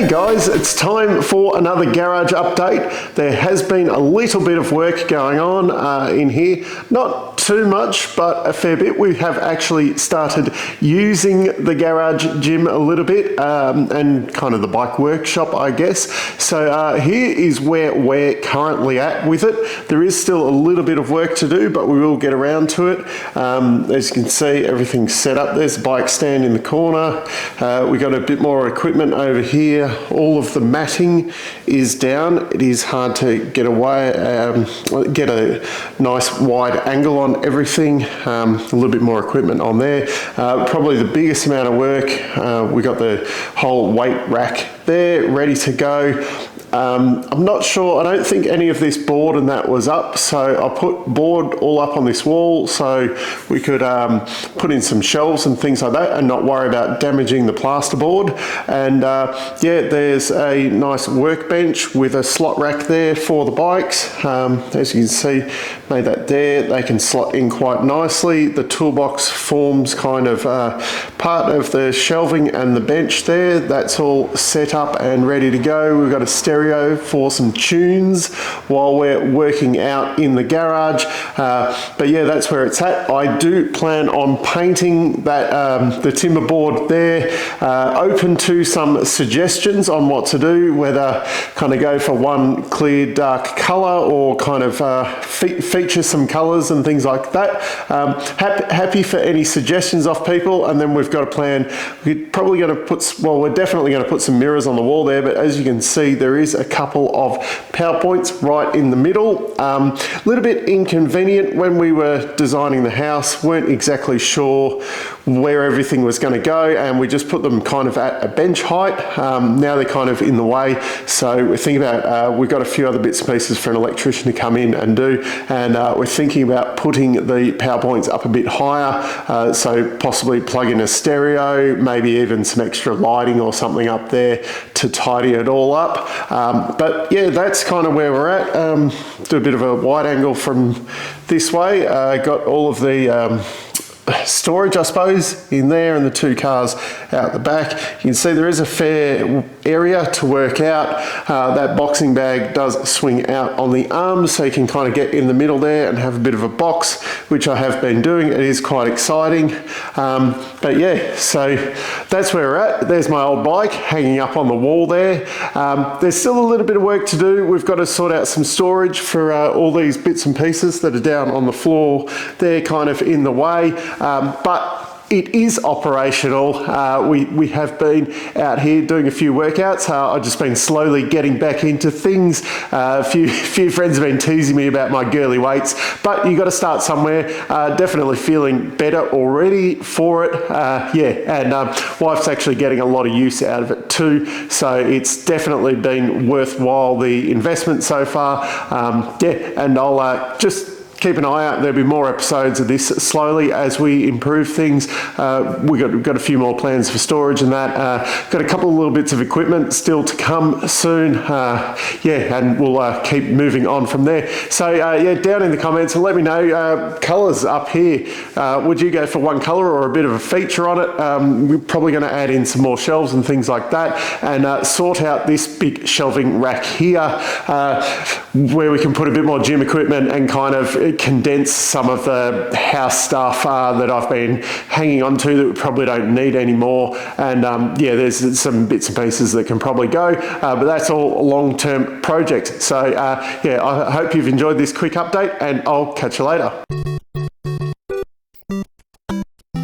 Hey guys, it's time for another garage update. There has been a little bit of work going on in here. Not too much, but a fair bit. We have actually started using the garage gym a little bit and kind of the bike workshop, I guess. So here is where we're currently at with it. There is still a little bit of work to do, but we will get around to it. As you can see, everything's set up. There's the bike stand in the corner. We got a bit more equipment over here. All of the matting is down. It is hard to get away, get a nice wide angle on everything. A little bit more equipment on there. Probably the biggest amount of work. We got the whole weight rack there ready to go. I'm not sure, I don't think any of this board and that was up, so I put board all up on this wall so we could put in some shelves and things like that and not worry about damaging the plasterboard. And yeah, there's a nice workbench with a slot rack there for the bikes. As you can see, made that there. They can slot in quite nicely. The toolbox forms kind of part of the shelving and the bench there. That's all set up and ready to go. We've got a stereo for some tunes while we're working out in the garage. But yeah, that's where it's at. I do plan on painting that the timber board there. Open to some suggestions on what to do, whether kind of go for one clear dark color or kind of feature some colors and things like that. Happy for any suggestions off people. And then we've got a plan. We're probably going to put, well, we're definitely going to put some mirrors on the wall there, but as you can see, there is a couple of power points right in the middle. A little bit inconvenient when we were designing the house, weren't exactly sure where everything was going to go, and we just put them kind of at a bench height. Now they're kind of in the way, so we're thinking about, we've got a few other bits and pieces for an electrician to come in and do, and we're thinking about putting the power points up a bit higher, so possibly plug in a stereo, maybe even some extra lighting or something up there to tidy it all up. But yeah, that's kind of where we're at. Do a bit of a wide angle from this way. Got all of the storage, I suppose, in there, and the two cars out the back. You can see there is a fair area to work out. That boxing bag does swing out on the arms, so you can kind of get in the middle there and have a bit of a box, which I have been doing. It is quite exciting. But yeah, so that's where we're at. There's my old bike hanging up on the wall there. There's still a little bit of work to do. We've got to sort out some storage for all these bits and pieces that are down on the floor. They're kind of in the way. But it is operational. We have been out here doing a few workouts. I've just been slowly getting back into things. A few friends have been teasing me about my girly weights, but you got to start somewhere. Definitely feeling better already for it. Yeah, and wife's actually getting a lot of use out of it too. So it's definitely been worthwhile, the investment so far. Yeah, and I'll just keep an eye out. There'll be more episodes of this slowly as we improve things. We've got a few more plans for storage and that. Got a couple of little bits of equipment still to come soon. Yeah, and we'll keep moving on from there. So yeah, down in the comments, let me know colours up here. Would you go for one colour or a bit of a feature on it? We're probably going to add in some more shelves and things like that, and sort out this big shelving rack here where we can put a bit more gym equipment and kind of condense some of the house stuff that I've been hanging on to that we probably don't need anymore. And yeah, there's some bits and pieces that can probably go, but that's all a long-term project. So yeah, I hope you've enjoyed this quick update, and I'll catch you later.